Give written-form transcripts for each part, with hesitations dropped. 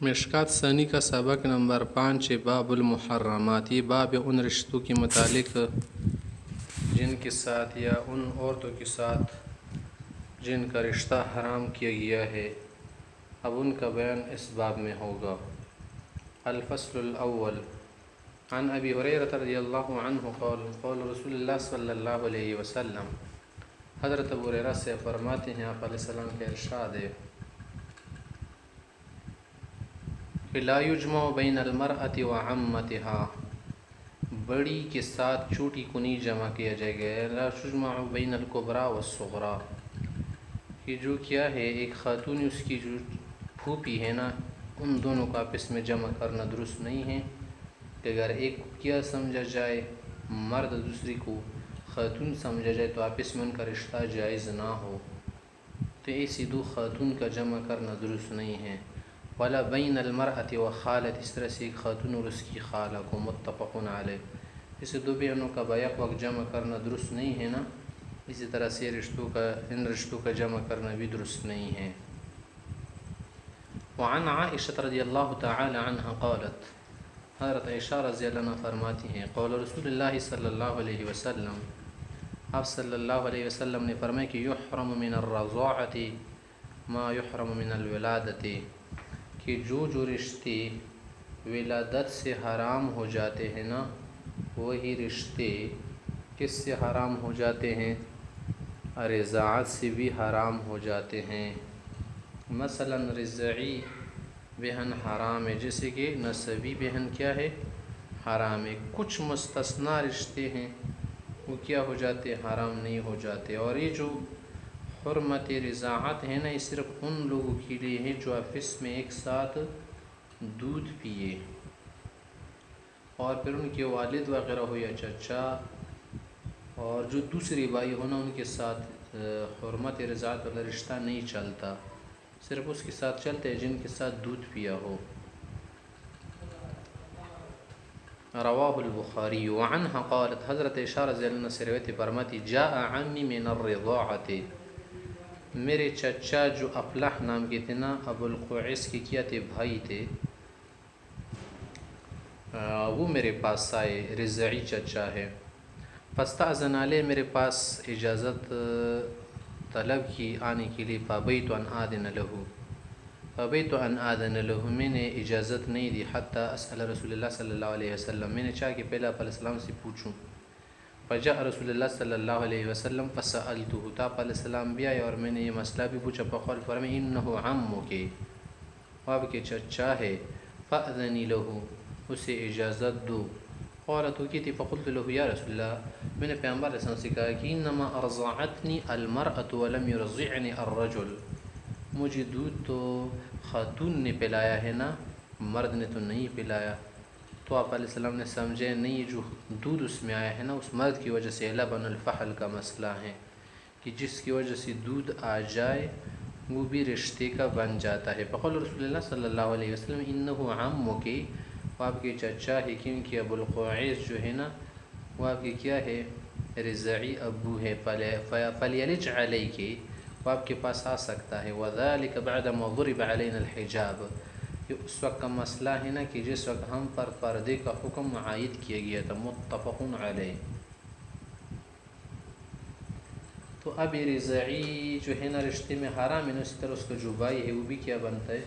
مشکات ثانی کا سبق نمبر 5 باب المحرمات، یہ باب ان رشتوں کے متعلق جن کے ساتھ یا ان عورتوں کے ساتھ جن کا رشتہ حرام کیا گیا ہے، اب ان کا بیان اس باب میں ہوگا۔ الفصل الاول عن ابی ہریرہ رضی اللہ عنہ قال قال رسول اللہ صلی اللہ علیہ وسلم، حضرت ابو ہریرہ سے فرماتے ہیں آپ علیہ السلام کا ارشاد ہے لا یجمع بین المرأة وعمتها، بڑی کے ساتھ چھوٹی کو نہیں جمع کیا جائے گا۔ لا یجمع بین الکبریٰ والصغریٰ، کہ جو کیا ہے ایک خاتون اس کی جو پھوپھی ہے نا، ان دونوں کا آپس میں جمع کرنا درست نہیں ہے کہ اگر ایک کو کیا سمجھا جائے مرد دوسری کو خاتون سمجھا جائے تو آپس میں ان کا رشتہ جائز نہ ہو، تو ایسی دو خاتون کا جمع کرنا درست نہیں ہے۔ ولا بین المرأة وخالت، اس طرح سے ایک خاتون اور اس کی خالہ کو، متفق علیہ، اسے دو بہنوں کا بیک وقت جمع کرنا درست نہیں ہے نا، اسی طرح سے ان رشتوں کا جمع کرنا بھی درست نہیں ہے۔ وعن عائشہ رضی اللہ تعالی عنہ قالت، حضرت عائشہ رضی اللہ عنہ فرماتی ہیں قول رسول اللہ صلی اللہ علیہ وسلم، آپ صلی اللہ علیہ وسلم نے فرمایا کہ یحرم من الرضاعۃ ما یحرم من الولادۃ، کہ جو رشتے ولادت سے حرام ہو جاتے ہیں نا، وہی رشتے کس سے حرام ہو جاتے ہیں؟ رضاعت سے بھی حرام ہو جاتے ہیں۔ مثلا رضعی بہن حرام ہے، جیسے کہ نسبی بہن کیا ہے؟ حرام ہے۔ کچھ مستثنی رشتے ہیں وہ کیا ہو جاتے؟ حرام نہیں ہو جاتے۔ اور یہ جو حرمت رضاعت ہے نا، یہ صرف ان لوگوں کے لیے ہے جو آپس میں ایک ساتھ دودھ پیے، اور پھر ان کے والد وغیرہ ہو یا چچا، اور جو دوسری بھائی ہونا ان کے ساتھ حرمت رضاعت والا رشتہ نہیں چلتا، صرف اس کے ساتھ چلتے ہیں جن کے ساتھ دودھ پیا ہو۔ رواہ البخاری۔ وعنہ قالت، حضرت عائشہ رضی اللہ عنہ سے روایت فرماتی جاء عمی من الرضاعۃ، میرے چچا جو افلح نام کے تھے نا، ابو القعیس کے کیا تھے؟ بھائی تھے، وہ میرے پاس آئے، رضعی چچا ہے۔ فاستأذن علیہ، میرے پاس اجازت طلب کی آنے کے لیے، فابیت ان آذن له، میں نے اجازت نہیں دی، حتی اسأل رسول اللہ صلی اللہ علیہ وسلم، میں نے چاہا کہ پہلے آپ علیہ السلام سے پوچھوں۔ فجاء رسول اللہ صلی اللہ علیہ وسلم فسألته، تو آپ علیہ السلام بھی آئے اور میں نے یہ مسئلہ بھی پوچھا۔ فقال، فرمایا انہ عمک، آپ کے چچا ہے، فأذنی له، اسے اجازت دو۔ قالت، وہ کہتی فقلت له یا رسول اللہ، میں نے پیغمبر علیہ السلام سے کہا کہ انما ارضعتنی المرأة ولم يرضعني الرجل، مجھے دودھ تو خاتون نے پلایا ہے نا، مرد نے تو نہیں پلایا۔ تو آپ علیہ السلام نے سمجھے نہیں، جو دودھ اس میں آیا ہے نا اس مرد کی وجہ سے لبن الفحل کا مسئلہ ہے، کہ جس کی وجہ سے دودھ آ جائے وہ بھی رشتے کا بن جاتا ہے۔ فقال رسول اللہ صلی اللہ علیہ وسلم انہ عمک، وہ آپ کے چچا ہے، کیونکہ ابو القعیس جو ہے نا وہ آپ کے کیا ہے؟ رضعی ابو ہے۔ فلیلج علیک، وہ آپ کے پاس آ سکتا ہے۔ وذلک بعد ما ضرب علینا الحجاب، یہ اس وقت کا مسئلہ ہے نا کہ جس وقت ہم پر پردے کا حکم عائد کیا گیا تھا، متفق علیہ۔ تو اب یہ رضعی جو ہے نا رشتے میں حرام ہے نا، اسی طرح اس کا جو بھائی ہے وہ بھی کیا بنتا ہے؟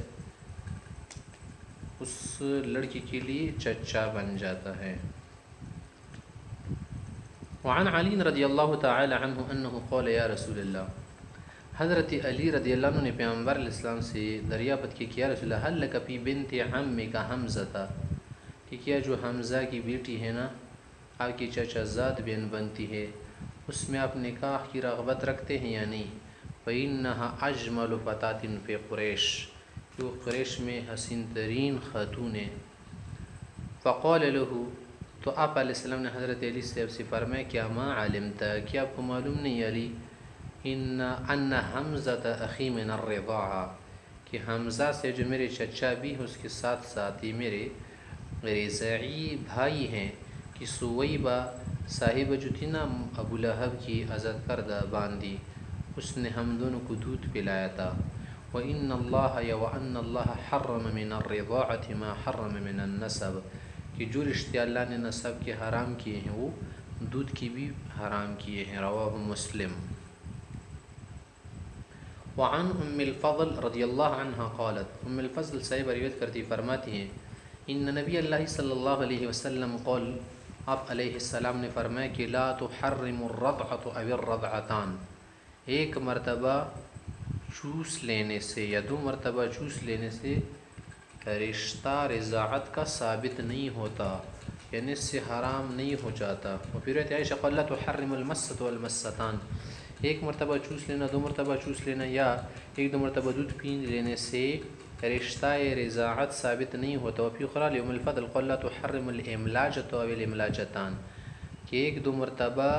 اس لڑکی کے لیے چچا بن جاتا ہے۔ وعن علی رضی اللہ تعالی عنہ انہ قال یا رسول اللہ، حضرت علی رضی اللہ عنہ نے پیغمبر علیہ السلام سے دریافت کی کہ یا رسول اللہ، هل لک فی بنت عمک حمزہ، کہ کیا جو حمزہ کی بیٹی ہے نا آپ کی چچا زاد بہن بنتی ہے، اس میں آپ نکاح کی رغبت رکھتے ہیں یا نہیں؟ فإنها اجمل فتاة فی قریش، وہ قریش میں حسین ترین خاتون ہے۔ فقال له، تو آپ علیہ السلام نے حضرت علی سے فرمایا کیا ما علمت، کیا آپ کو معلوم نہیں علی، ان حمزہ اخی من الرضاعہ، کہ حمزہ سے جو میرے چچا بھی ہیں اس کے ساتھ ساتھ ہی میرے رضعی بھائی ہیں، کہ سویبہ صاحبہ جو تھی نا ابو لہب کی عزت کردہ باندی، اس نے ہم دونوں کو دودھ پلایا تھا۔ وَإِنَّ اللَّهَ وَأَنَّ اللَّهَ حَرَّمَ مِنَ الرِّضَاعَةِ مَا حَرَّمَ مِنَ النَّسَبِ کہ جو رشتے اللہ نے نسب کے حرام کیے ہیں وہ دودھ کی بھی حرام کیے ہیں۔ رواہ مسلم۔ وعن ام الفضل رضی اللہ عنہ قالت، ام الفضل صاحب روایت کرتی فرماتی ہیں ان نبی اللہ صلی اللہ علیہ وسلم قال، آپ علیہ السلام نے فرمایا کہ لا تحرم الرضعۃ او الرضعتان، ایک مرتبہ چوس لینے سے یا دو مرتبہ چوس لینے سے رشتہ رضاعت کا ثابت نہیں ہوتا، یعنی اس سے حرام نہیں ہو جاتا۔ اور پھر عائشہ قال لا تحرم المسۃ والمستان، ایک مرتبہ چوس لینا، دو مرتبہ چوس لینا یا ایک دو مرتبہ دودھ پی لینے سے رشتہ رضاعت ثابت نہیں ہوتا۔ اور پھر قال ام الفضل قال لا تحرم الاملاجۃ او الاملاجتان، کہ ایک دو مرتبہ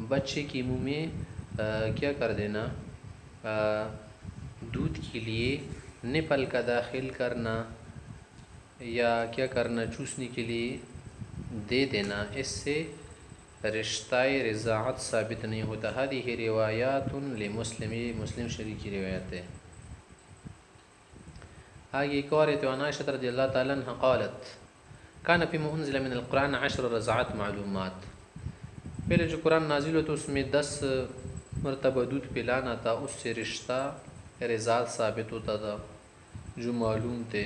بچے کی منہ میں کیا کر دینا، دودھ کے لیے نپل کا داخل کرنا یا کیا کرنا، چوسنے کے لیے دے دینا، اس سے رشتہ رضاعت ثابت نہیں ہوتا۔ هذه روایات لمسلم، مسلم شریف کی روایت ہے۔ آگے ایک اور ہے، عائشہ رضی اللہ تعالیٰ عنہ قالت کان فیما انزل من القرآن 10 رضعات معلومات، پہلے جو قرآن نازل ہوتا اس میں 10 مرتبہ دودھ پلانا تھا، اس سے رشتہ رضاعت ثابت ہوتا تھا جو معلوم تھے۔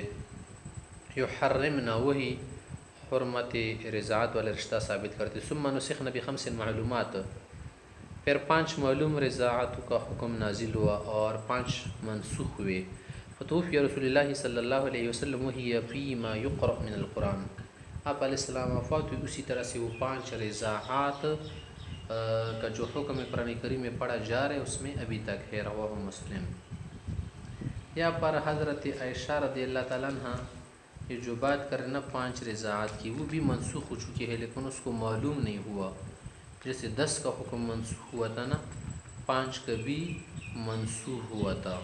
یحرمنا، وہی حرمت رضاعت والا رشتہ ثابت کرتے۔ ثم نسخنا بخمس معلومات، پھر 5 معلوم رضاعت کا حکم نازل ہوا اور 5 منسوخ ہوئے۔ فتوفی رسول اللہ صلی اللہ علیہ وسلم وہی فیما یقرأ من القرآن، آپ علیہ السلام وفات ہوئی، اسی طرح سے وہ 5 رضاعات کا جو حکم قرآن کریم میں پڑھا جا رہا ہے اس میں ابھی تک ہے۔ رواہ مسلم۔ یہاں پر حضرت عائشہ رضی اللہ تعالیٰ عنہ یہ جو بات کر رہے نا 5 رضاعات کی، وہ بھی منسوخ ہو چکی ہے لیکن اس کو معلوم نہیں ہوا، جیسے 10 کا حکم منسوخ ہوا تھا نا، 5 کا بھی منسوخ ہوا تھا۔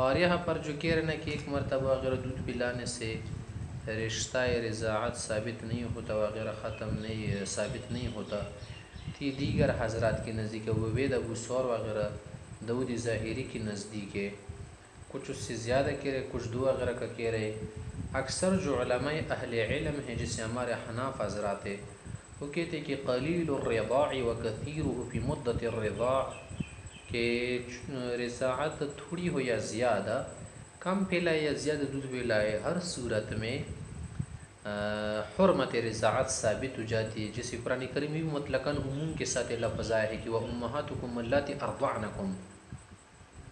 اور یہاں پر جو کہہ رہے نا کہ ایک مرتبہ اگر دودھ پلانے سے رشتہ رضاعت ثابت نہیں ہوتا وغیرہ، ختم نہیں ثابت نہیں ہوتا، تھی دیگر حضرات کے نزدیک، وید ابو ثور وغیرہ داود ظاہری کے نزدیک ہے، کچھ اس سے زیادہ کہہ رہے، کچھ دو وغیرہ کا کہہ رہے۔ اکثر جو علماء اہل علم ہیں جسے ہمارے حناف حضرات ہیں، وہ کہتے ہیں کہ قلیل الرضاع وکثیرہ فی مدت الرضاع، کہ رضاعت تھوڑی ہو یا زیادہ، کم پلائے یا زیادہ دودھ پلائے، ہر صورت میں حرمت رضاعت ثابت ہو جاتی ہے۔ جیسے قرآن کریم میں مطلقاً عموم کے ساتھ لفظ آیا ہے کہ وَأُمَّهَاتُكُمُ اللَّاتِي أَرْضَعْنَكُمْ،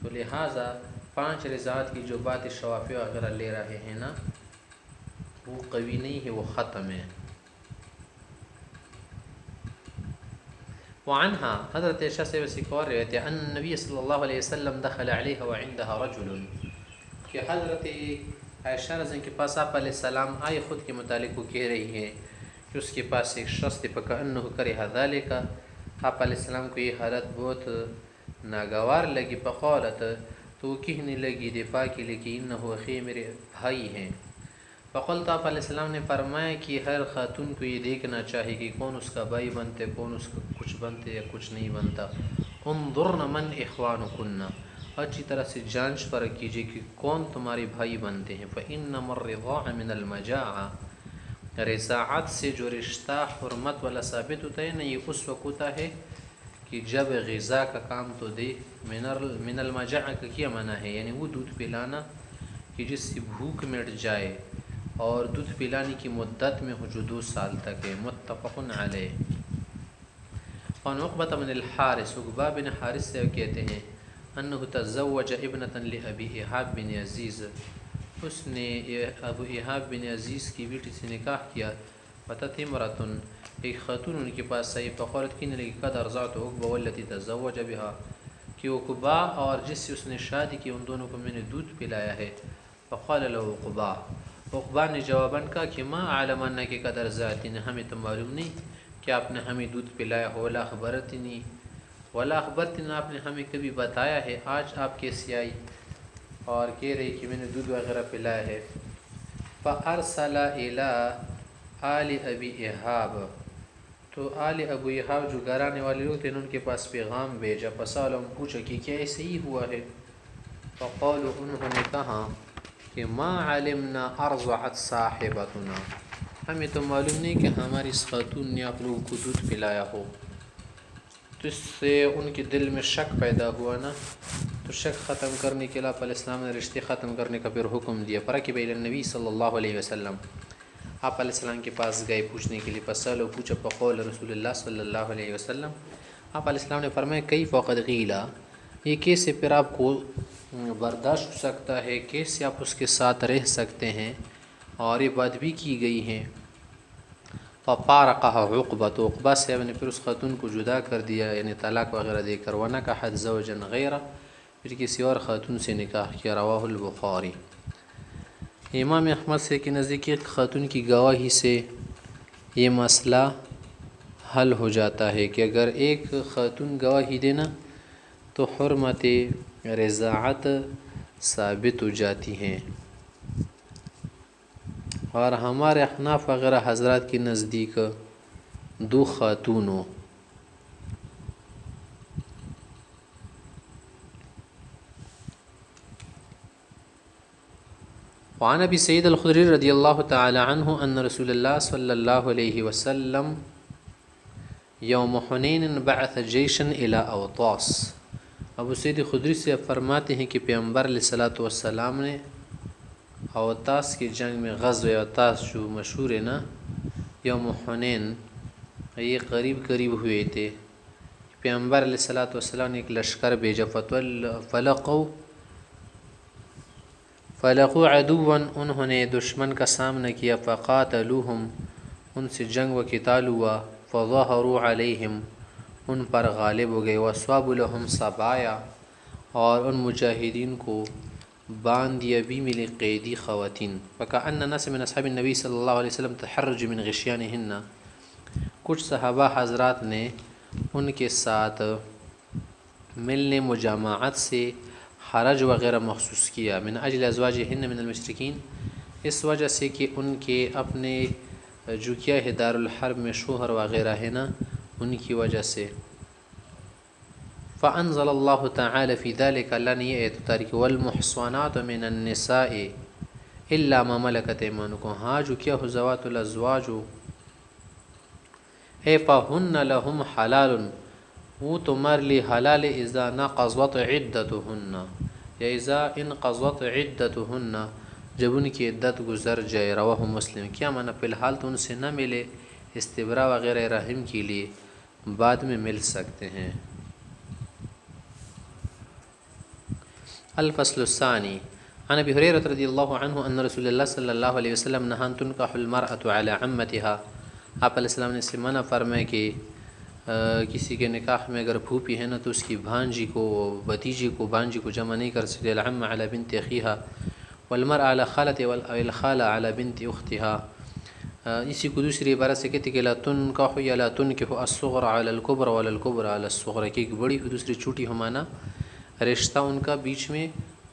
تو لہٰذا 5 رضاعت کی جو بات شوافی وغیرہ لے رہے ہیں نا، وہ قوی نہیں ہے، وہ ختم ہے۔ وعنہا، حضرت عائشہ سے ویسے ایک اور روایت ہے، ان نبی صلی اللہ علیہ وسلم دخل علیہ وعندها رجل، کہ حضرت عائشہ رضی اللہ کے پاس آپ علیہ السلام آئے، خود کے متعلق وہ کہہ رہی ہے کہ اس کے پاس ایک شخص تھے، فَكَأَنَّهُ كَرِهَ ذَلِكَ، آپ علیہ السلام کو یہ حالت بہت ناگوار لگی، فقالت، تو وہ کہنے لگی دفاع کے لیے کہ انہو اخی، میرے بھائی ہیں۔ فقلت، آپ علیہ السلام نے فرمایا کہ ہر خاتون کو یہ دیکھنا چاہیے کہ کون اس کا بھائی بنتے، کون اس کا کچھ بنتے یا کچھ نہیں بنتا۔ انظرن من اخوانکن، اچھی طرح سے جانچ پرکھ کیجیے کہ کون تمہارے بھائی بنتے ہیں۔ فإنما الرضاع من المجاعة، رضاعت سے جو رشتہ حرمت والا ثابت ہوتا ہے نا، یہ اس وقت ہوتا ہے کہ جب غذا کا کام تو دے۔ من المجاعة کا کیا معنی ہے، یعنی وہ دودھ پلانا کہ جس سے بھوک مٹ جائے، اور دودھ پلانے کی مدت میں ہو جو 2 سال تک ہے۔ متفق علیہ۔ اور عقبہ بن الحارث، عقبہ بن حارث سے کہتے ہیں انہ تزوج ابنۃ لابی ایہاب بن عزیز، اس نے ابو ایہاب بن عزیز کی بیٹی سے نکاح کیا۔ فتت امرأۃ، ایک خاتون ان کے پاس آئی، فقالت، کہنے لگی قد ارضعت عقبہ والتي تزوج بها، کہ عقبہ اور جس سے اس نے شادی کی ان دونوں کو میں نے دودھ پلایا ہے۔ فقال له عقبہ، عقبہ نے جواباً کہا کہ ما اعلم انک قد ارضعتنی، ہمیں تو معلوم نہیں کہ آپ نے ہمیں دودھ پلایا ہو، ولا اخبرتنی، آپ نے ہمیں کبھی بتایا ہے، آج آپ کیسی آئی اور کہہ رہی کہ میں نے دودھ وغیرہ پلایا ہے۔ فارسل الی آل ابی ایہاب، تو آل ابو ایہاب جو گھرانے والے لوگ تھے ان کے پاس پیغام بھیجا، فسالہم، پوچھا کہ کیا ایسے ہی ہوا ہے؟ فقالوا انہوں نے کہا کہ ما علمنا ارضعت صاحبتنا، ہمیں تو معلوم نہیں کہ ہماری اس خاتون نے آپ لوگوں کو دودھ پلایا ہو. تو اس سے ان کے دل میں شک پیدا ہوا نا، تو شک ختم کرنے کے لیے آپ علیہ السلام نے رشتے ختم کرنے کا پھر حکم دیا. فرکب الی النبی صلی اللہ علیہ وسلم، آپ علیہ السلام کے پاس گئے پوچھنے کے لیے. فسألوا، پوچھا. فقال رسول اللہ صلی اللہ علیہ وسلم، آپ علیہ السلام نے فرمایا کیف قد قیل، یہ کیسے پھر آپ کو برداشت ہو سکتا ہے، کیسے آپ اس کے ساتھ رہ سکتے ہیں، اور یہ بات بھی کی گئی ہے. ففارقها عقبہ، تو عقبہ صاحب نے پھر اس خاتون کو جدا کر دیا، یعنی طلاق وغیرہ دے کر. ونکحت زوجا غیرہ، پھر کسی اور خاتون سے نکاح کیا. رواہ البخاری. امام احمد سے کے نزدیک ایک خاتون کی گواہی سے یہ مسئلہ حل ہو جاتا ہے کہ اگر ایک خاتون گواہی دینا تو حرمت رضاعت ثابت ہو جاتی ہیں. اور ہمارے احناف وغیرہ حضرات کے نزدیک دو خاتونوں. وعن ابی سعید الخدری رضی اللہ تعالی عنہ ان رسول اللہ صلی اللہ علیہ وسلم یوم حنین بعث جیشا الی اوطاس. ابو سعید خدری سے فرماتے ہیں کہ پیغمبر علیہ الصلوۃ والسلام نے اوطاس کی جنگ میں، غزوہ اوطاس جو مشہور ہے نا، یوم حنین، یہ قریب ہوئے تھے. پیغمبر علیہ الصلوۃ والسلام نے ایک لشکر بھیجا. فلقوا عدوا، انہوں نے دشمن کا سامنا کیا. فقاتلوہم، ان سے جنگ و قتال ہوا. فظہروا علیہم، ان پر غالب ہو گئے. واصابوا لہم سبایا، اور ان مجاہدین کو باندھ دیا بھی ملے قیدی خواتین. فکأن ناس من اصحاب النبی صلی اللہ علیہ وسلم تحرجوا من غشیانہن، کچھ صحابہ حضرات نے ان کے ساتھ ملنے مجامعت سے حرج وغیرہ محسوس کیا. من اجل ازواجہن من المشرکین، اس وجہ سے کہ ان کے اپنے جو کیا ہے دار الحرب میں شوہر وغیرہ ہے نا، ان کی وجہ سے. فانزل اللہ تعالی فی ذلک، اللہ نے یہ آیت اتاری کہ والمحصنات من النساء الا ما ملکت ایمانکم، ہاں جو کیا ہو ذوات الازواج اے فہن لہم حلال، وہ تمہارے لیے حلال اذا نقضت عدتہن، یا اذا انقضت عدتہن، جب ان کی عدت گزر جائے. رواہ مسلم. کیا معنی؟ فی الحال تو ان سے نہ ملے، استبراء وغیرہ رحم کے لیے بعد میں مل سکتے ہیں. الفصل الثانی عن ابی ہریرہ رضی اللہ عنہ ان رسول اللہ صلی اللہ علیہ وسلم نہى ان تنکح المرأة على عمتها، آپ علیہ السلام نے اس سے منع فرمائے کہ کسی کے نکاح میں اگر پھوپھی ہے نا تو اس کی بھانجی کو، بھتیجی کو، بھانجی کو جمع نہیں کر سکتے. العم على بنت اخیها والمرأة على خالة والخالة على بنت اختها. اسی کو دوسری عبارت سے کہتے کہ لا تنکح یا لا تنکح الصغر على الكبر ولا الكبر على الصغر، کہ ایک بڑی ہو دوسری چھوٹی ہو، مانا رشتہ ان کا بیچ میں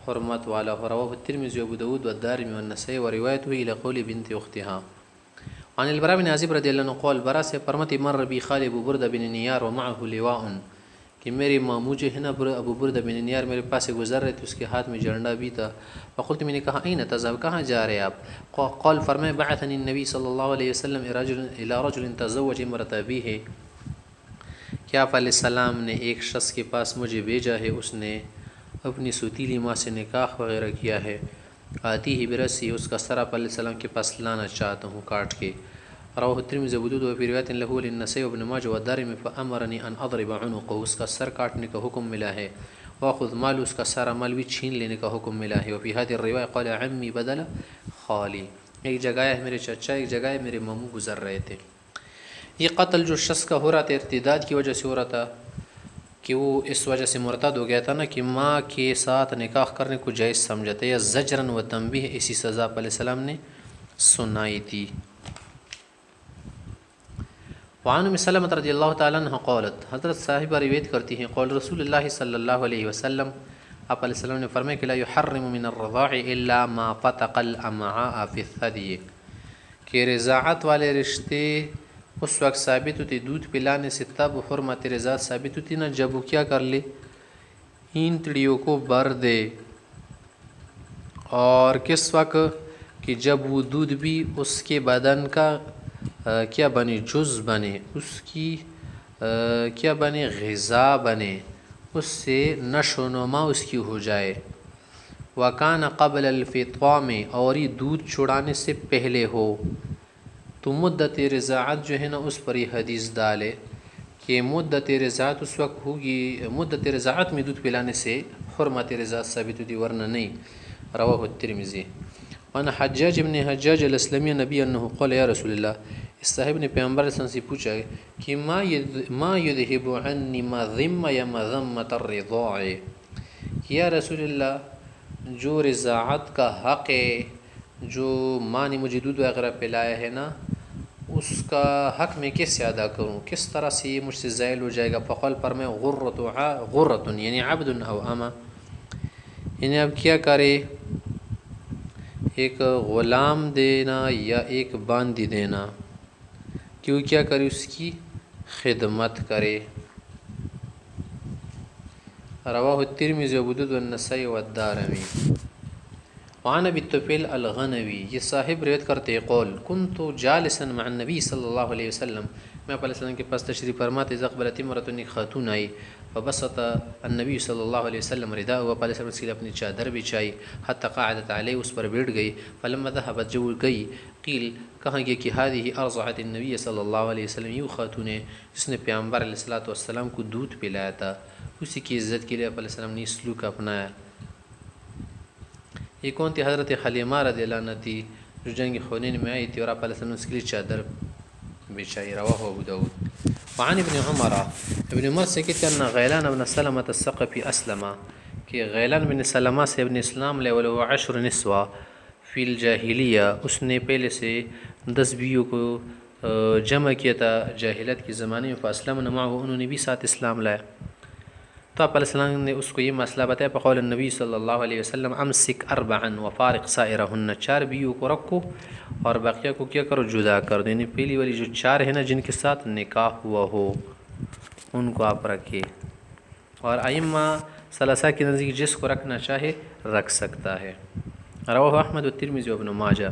حرمت والا ہو. رواه الترمذی وابو داود والدارمی والنسائی وروایته الى قول بنت اختها. عن البراء بن عازب رضی اللہ عنہ قال، برا سے فرماتے مر بی خالد ابو بردہ بن نیار ومعه لواء، کہ میرے ماموں جو ہے نا ابو بردہ بن نیار میرے پاس سے گزر رہے تھے، اس کے ہاتھ میں جھنڈا بھی تھا. فقلت، میں نے کہا این تذهب، کہاں جا رہے آپ؟ قال، فرمائے بعثنی النبی صلی اللہ علیہ وسلم الى رجل تزوج امرأة ابیہ، کہ آپ علیہ السلام نے ایک شخص کے پاس مجھے بھیجا ہے، اس نے اپنی ستیلی ماں سے نکاح وغیرہ کیا ہے. آتی ہی برسی، اس کا سر آپ علیہ السلام کے پاس لانا چاہتا ہوں کاٹ کے. رواه الترمذی وابو داود وفی روایت له للنسائی وابن ماجہ والدارمی فامرنی ان اضرب عنقه، اس کا سر کاٹنے کا حکم ملا ہے. واخذ مال، اس کا سارا مال بھی چھین لینے کا حکم ملا ہے. وفی هذه الروایہ قال عمی بدل خالی، ایک جگہ ہے میرے چچا، ایک جگہ ہے میرے ماموں گزر رہے تھے. یہ قتل جو شخص کا ہو رہا تھا ارتداد کی وجہ سے ہو رہا تھا، کہ وہ اس وجہ سے مرتد ہو گیا تھا نا کہ ماں کے ساتھ نکاح کرنے کو جائز سمجھتے، یا زجرن و تنبیہ، اسی سزا علیہ السلام نے سنائی تھی. وعن ام سلمۃ رضی اللہ تعالیٰ عنہ قالت، حضرت صاحبہ روایت کرتی ہیں قال رسول اللہ صلی اللہ علیہ وسلم، آپ علیہ السلام نے فرمایا کہ لا يحرم من الرضاع الا ما فتق الامعاء في الثدي، کہ رضاعت والے رشتے اس وقت ثابت ہوتی دودھ پلانے سے، تب حرمت رضاعت ثابت ہوتی نا جب وہ کیا کر لے، اینتڑیوں کو بھر دے. اور کس وقت کہ جب وہ دودھ بھی اس کے بدن کا کیا بنے، جز بنے، اس کی کیا بنے، غذا بنے، اس سے نشو و نما اس کی ہو جائے۔ وکان قبل الفطام، اور یہ دودھ چھڑانے سے پہلے ہو، تو مدت رضاعت جو ہے نا اس پر یہ حدیث ڈالے کہ مدت رضاعت اس وقت ہوگی، مدت رضاعت میں دودھ پلانے سے حرمت رضاعت ثابت ہوتی، ورنہ نہیں۔ رواہ الترمذی۔ وعن حجاج بن حجاج الاسلمی نبی انہ قال یا رسول اللہ، اس صاحب نے پیغمبر صلی اللہ علیہ وسلم سے پوچھا کہ ما یذہب عنی مذم یا مذمت الرضاع، یا رسول اللہ جو رضاعت کا حق ہے، جو ماں نے مجھے دودھ وغیرہ پلایا ہے نا، اس کا حق میں کیسے ادا کروں، کس طرح سے یہ مجھ سے زائل ہو جائے گا؟ فقال فرمائے غرۃ یعنی عبد او اما، یعنی اب کیا کرے، ایک غلام دینا یا ایک باندی دینا، کیوں کیا کرے، اس کی خدمت کرے۔ رواہ الترمذی وابو داؤد والنسائی والدارمی۔ وعن ابی الطفیل الغنوی، یہ صاحب روایت کرتے قول کنت جالسا مع النبی صلی اللہ علیہ وسلم، میں آپ علیہ السلام کے پاس تشریف فرماتے، اذ اقبلت امرأة، ایک خاتون آئی، فبسط النبی صلی اللہ علیہ وسلم رداء، آپ علیہ السلام کے لیے اپنی چادر بچھائی، حتی قعدت علیہ، اس پر بیٹھ گئی، فلما ذهبت، جو گئی، قیل کہاں گیا کہ هذه ارضعت النبی صلی اللہ علیہ وسلم، یہ خاتون ہے جس نے پیغمبر علیہ السلام کو دودھ پلایا تھا، اسی کی عزت کے لیے آپ علیہ السلام نے اس سلوک اپنایا۔ یہ کون تھی؟ حضرت حلیمہ رضی اللہ عنہ تھی، جو جنگ حنین میں آئی تھی اور آپ علیہ السلام نے اس کے لیے چادر بچھائی۔ رواہ ابو داؤد۔ وعن ابن عمر، ابن عمر سے کہتے ہیں ان غیلان بن سلمہ الثقفی اسلم، کہ غیلان بن سلمہ سے ابن اسلام لے، ولو 10 نسوہ فی الجاہلیہ، اس نے پہلے سے 10 بیویوں کو جمع کیا تھا جاہلیت کے زمانے میں، فاسلمن معه، انہوں نے بھی ساتھ اسلام لایا۔ تو آپ علیہ السلام نے اس کو یہ مسئلہ بتایا، فقول النبی صلی اللہ علیہ وسلم امسک 4 وفارق سائرہن، 4 بیویوں کو رکھو اور باقیہ کو کیا کرو، جدا کر دو، یعنی پہلی والی جو 4 ہیں نا جن کے ساتھ نکاح ہوا ہو ان کو آپ رکھے، اور ائمہ ثلاثہ کے نزدیک جس کو رکھنا چاہے رکھ سکتا ہے۔ رواہ احمد والترمذی وابن ماجہ۔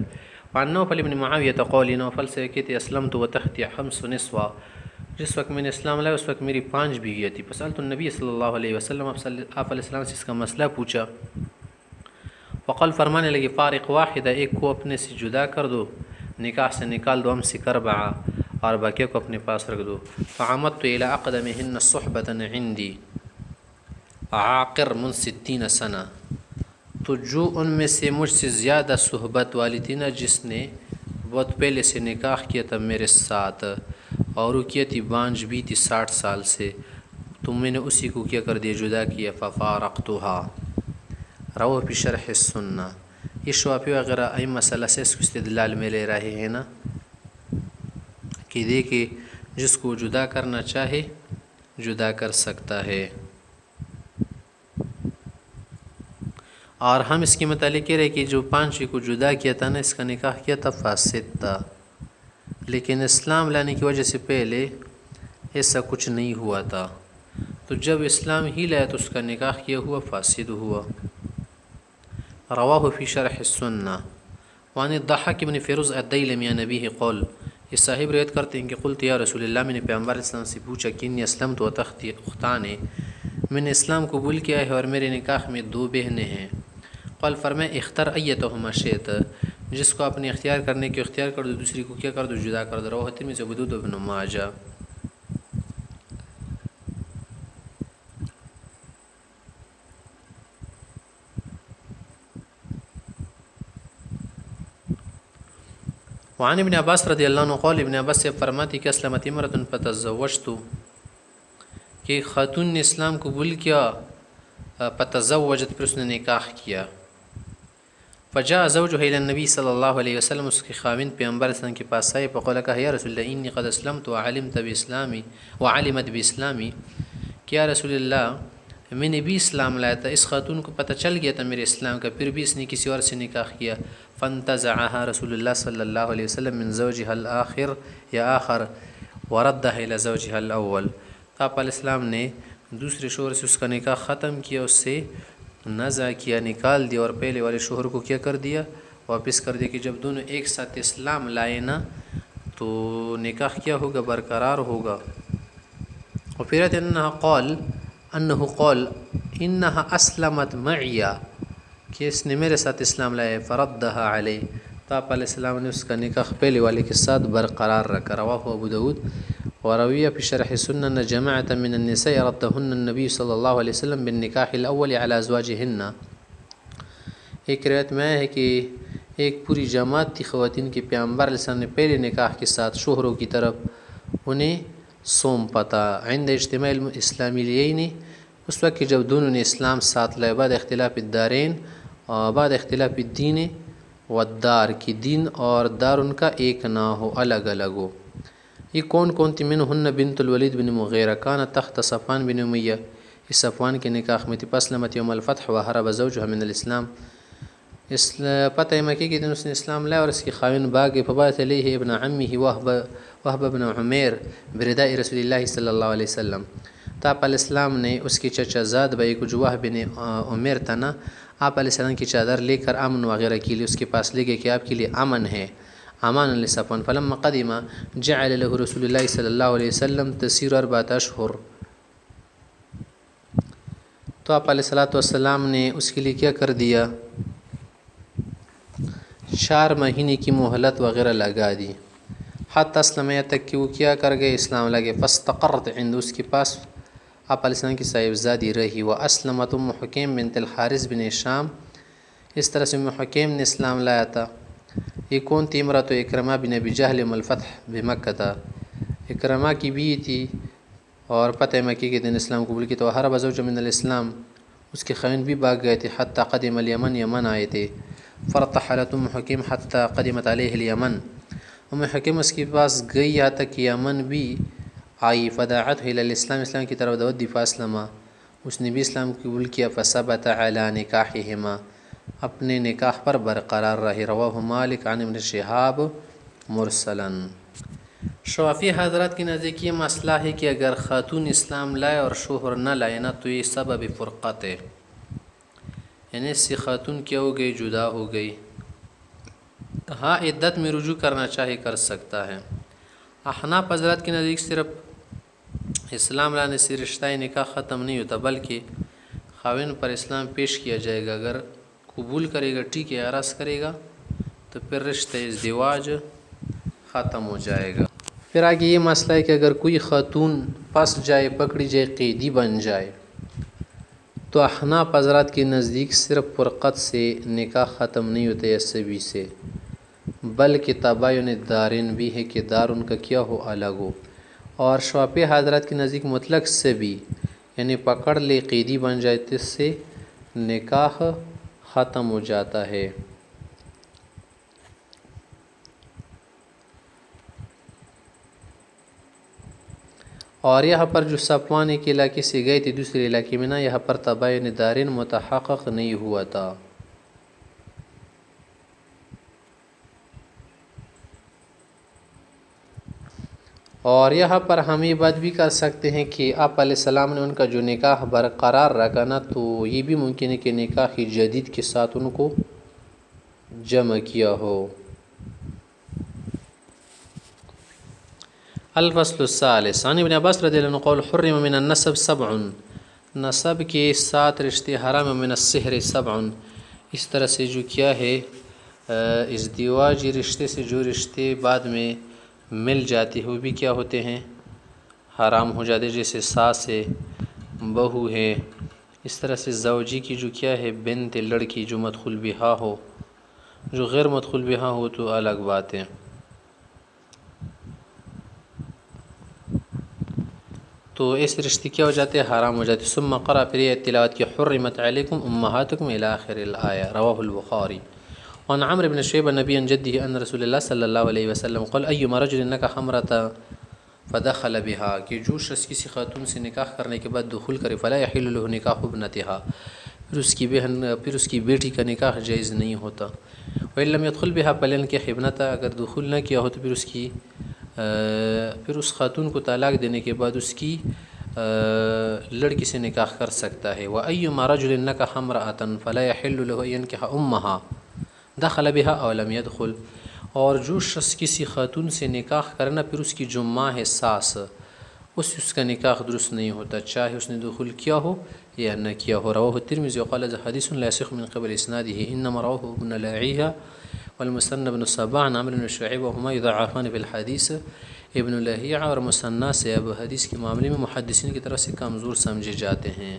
وعن نوفل بن معاویہ قال، نوفل سے کہتے اسلمت وتحتی 5 نسوہ، جس وقت میں نے اسلام لایا اس وقت میری 5 بیویاں تھی، فسألت النبی صلی اللہ علیہ وسلم، آپ علیہ السلام سے اس کا مسئلہ پوچھا، فقال فرمانے لگے فارق واحدہ، ایک کو اپنے سے جدا کر دو، نکاح سے نکال دو، امسک 4 اور باقیہ کو اپنے پاس رکھ دو۔ فعمدت الى اقدمہن صحبۃ عندی عاقر من 60 سنہ، تو جو ان میں سے مجھ سے زیادہ صحبت والی تھی نا، جس نے بہت پہلے سے نکاح کیا تھا میرے ساتھ، اور وہ کیا تھی بانجھ بھی تھی 60 سال سے، تو میں نے اسی کو کیا کر دیا، جدا کیا، ففارقتها۔ رواہ فی شرح السنہ۔ یہ شوافی وغیرہ ائمہ ثلاثہ اس کو استدلال میں لے رہے ہیں نا، کہ دیکھے جس کو جدا کرنا چاہے جدا کر سکتا ہے، اور ہم اس کے متعلق کہہ رہے کہ جو 5 کو جدا کیا تھا نا، اس کا نکاح کیا تھا فاسد تھا، لیکن اسلام لانے کی وجہ سے پہلے ایسا کچھ نہیں ہوا تھا، تو جب اسلام ہی لایا تو اس کا نکاح کیا ہوا فاسد ہوا۔ رواہ فی شرح السنہ۔ وعن الضحاک بن فیروز الدیلمی عن ابیہ قال، یہ صاحب روایت کرتے ہیں کہ قلت یا رسول اللہ، میں نے پیغمبر علیہ السلام سے پوچھا کہ انی اسلمت وتحتی اختان، میں نے اسلام قبول کیا ہے اور میرے نکاح میں 2 بہنیں ہیں۔ قال فرمائے اختر ایتہما شئت، جس کو اپنے اختیار کرنے کے اختیار کر دو، دوسری کو کیا کر دو، جدا کر دو۔ رواہ ترمذی وابو داؤد وابن ماجہ۔ وعن ابن عباس رضی اللہ عنہ قال، ابن عباس سے فرماتی کہ اسلمت امرأۃ فتزوجت، کہ خاتون نے اسلام قبول کیا، فتزوجت، پھر اس نے نکاح کیا، فجاء زوجها الى النبی صلی اللہ علیہ وسلم، اس کے خاوند پیغمبر صلی اللہ علیہ وسلم کے پاس آئے، فقال کہا یا رسول اللہ انی قد اسلمت وعلمت باسلامی، کہ یا رسول اللہ میں نے بھی اسلام لایا تھا، اس خاتون کو پتہ چل گیا تھا میرے اسلام کا، پھر بھی اس نے کسی اور سے نکاح کیا، فانتزعها رسول اللہ صلی اللہ علیہ وسلم من زوجها الآخر یا آخر وردها الى زوجها الاول، تو آپ علیہ السلام نے دوسرے شوہر سے اس کا نکاح ختم کیا، اس سے نزع کیا، نکال دیا، اور پہلے والے شوہر کو کیا کر دیا، واپس کر دیا، کہ جب دونوں ایک ساتھ اسلام لائے نا تو نکاح کیا ہوگا، برقرار ہوگا۔ وفي رواية أنه قال إنها أسلمت معي، کہ اس نے میرے ساتھ اسلام لائے، فردها علیہ، تو آپ علیہ السلام نے اس کا نکاح پہلے والے کے ساتھ برقرار رکھا۔ رواہ ابو داود ورویہ فی شرح سنن جماعة من النساء ردهن النبی صلی اللہ علیہ وسلم بالنکاح الاول على ازواجهن۔ ایک روایت میں ہے کہ ایک پوری جماعت تھی خواتین کے پیغمبر علیہ السلام نے پہلے نکاح کے ساتھ شوہروں کی طرف انہیں سونپا عند اجتماع الاسلامیین، اس وقت کہ جب دونوں نے اسلام ساتھ لائے، بعد اختلاف الدارین، بعد اختلاف الدین والدار، کی دین اور دار ان کا ایک نہ ہو، الگ الگ ہو۔ یہ کون تھی؟ منہن بنت الولید بن مغیرہ کانت تحت صفوان بن امیہ، اس صفوان کے نکاح میں تھی، فاسلمت یوم الفتح وہرب زوجها من الاسلام، اس فتح مکی کے دن اس نے اسلام لایا اور اس کی خاوند بھاگ گئی، فبعث الیہ ابن عمہ وہب بن عمیر برداء رسول اللہ صلی اللہ علیہ وسلم، تو آپ علیہ السلام نے اس کی چچا زاد بھائی کو جو وہب بن عمیر تھا نا، آپ علیہ السلام کی چادر لے کر امن وغیرہ کے لیے اس کے پاس لے گئے کہ آپ کے لیے امن ہے، امان لصفوان۔ فلما قدم جعل له رسول اللہ صلی اللہ علیہ وسلم تسیر 4 اشہر، تو آپ علیہ السلام نے اس کے لیے کیا کر دیا، 4 مہینے کی مہلت وغیرہ لگا دی، حتی اسلم، یہاں تک کہ وہ کیا کر گئے، اسلام لگے، فاستقرت عند، اس کے پاس آپ علیہ السلام کی صاحبزادی رہی، واسلمت ام حکیم بنت الحارث بن شام، اس طرح سے ام حکیم نے اسلام لایا تھا۔ یہ کون تھی؟ امرأۃ اکرمہ بن ابی جہل یوم الفتح بمکہ تھا، اکرمہ کی بیوی تھی اور فتح مکی کے دن اسلام قبول کی، تو ہرب زوجها من الاسلام، اس کے خاوند بھی بھاگ گئے تھے، حتی قدم الیمن، یمن آئے تھے، فرتحلت ام حکیم حتی قدمت علیہ الیمن، ام حکیم اس کے پاس گئی یہاں تک کہ یمن بھی آئی، فدعته الی الاسلام، اسلام کی طرف دعوت دی، فاسلم، اس نے بھی اسلام قبول کیا، فثبت علی نکاحہما، اپنے نکاح پر برقرار رہے۔ رواہ مالک عن ابن شہاب مرسلا۔ شوافی حضرات کے نزدیک یہ مسئلہ ہے کہ اگر خاتون اسلام لائے اور شوہر نہ لائے نا تو یہ سبب فرقت ہے، یعنی اس سے خاتون کیا ہو گئی، جدا ہو گئی، ہاں عدت میں رجوع کرنا چاہے کر سکتا ہے۔ احناف حضرات کے نزدیک صرف اسلام لانے سے رشتہ نکاح ختم نہیں ہوتا، بلکہ خاوند پر اسلام پیش کیا جائے گا، اگر قبول کرے گا ٹھیک ہے، عرض کرے گا تو پھر رشتہ ازدواج ختم ہو جائے گا۔ پھر آگے یہ مسئلہ ہے کہ اگر کوئی خاتون پھنس جائے، پکڑی جائے، قیدی بن جائے، تو احناف حضرات کے نزدیک صرف فرقت سے نکاح ختم نہیں ہوتا یا سبھی سے، بلکہ تباین دارین بھی ہے کہ دار ان کا کیا ہو، الگ ہو، اور شوافی حضرات کے نزدیک مطلق سے بھی، یعنی پکڑ لے قیدی بن جائے تو اس سے نکاح ختم ہو جاتا ہے۔ اور یہاں پر جو صفوان ایک علاقے سے گئے تھے دوسرے علاقے میں نا، یہاں پر تباین دارین متحقق نہیں ہوا تھا۔ اور یہاں پر ہم یہ بات بھی کر سکتے ہیں کہ آپ علیہ السلام نے ان کا جو نکاح برقرار رکھا نا، تو یہ بھی ممکن ہے کہ نکاح جدید کے ساتھ ان کو جمع کیا ہو۔ الفصل الثالث عن ابن عباس رضی اللہ عنہ قول حرم من النسب 7، نسب کے 7 رشتے حرام، من السحر 7، اس طرح سے جو کیا ہے ازدواجی رشتے سے جو رشتے بعد میں مل جاتے ہیں وہ بھی کیا ہوتے ہیں، حرام ہو جاتے، جیسے ساس ہے، بہو ہے، اس طرح سے زوجی کی جو کیا ہے بنت، لڑکی جو مدخول بہا ہو، جو غیر مدخول بہا ہو تو الگ بات ہے۔ تو اس رشتے کیا ہو جاتے ہیں، حرام ہو جاتے۔ ثم قرأ، پھر یہ تلاوت کی، حرمت علیکم امہاتکم الی آخر الآیہ، رواہ البخاری۔ وعن عمرو بن شعیب النبی عن جدہ ان رسول اللہ صلی اللہ علیہ وسلم قال ایما رجل نکح امرأة فدخل بها، کہ جو شخص کسی خاتون سے نکاح کرنے کے بعد دخول کرے، فلا یحل له نکاح ابنتها، پھر اس کی بہن، پھر اس کی بیٹی کا نکاح جائز نہیں ہوتا۔ وإن لم يدخل بها فلينكح ابنتها، اگر دخول نہ کیا ہو تو پھر اس کی، پھر اس خاتون کو طلاق دینے کے بعد اس کی لڑکی سے نکاح کر سکتا ہے۔ وَأَيُّمَا رَجُلٍ نَكَحَ امْرَأَةً فَلَا يَحِلُّ لَهُ أَن يَنكِحَ أُمَّهَا دَخَلَ بِهَا أَوْ لَمْ يَدْخُلْ، اور جو شخص کسی خاتون سے نکاح کرنا پھر اس کی جو ماں ہے ساس، اس کا نکاح درست نہیں ہوتا چاہے اس نے دخول کیا ہو یا نہ کیا ہو۔ رواه الترمذی وقال هذا حدیث لا يصح من قبل اسناده انما رواه ابن لهيعة والمثنى بن الصباح عن عمرو بن شعيب وهما يضعفان في الحديث۔ ابن لهيعة اور مثنى سے اب حدیث کے معاملے میں محدثین کی طرف سے کمزور سمجھے جاتے ہیں۔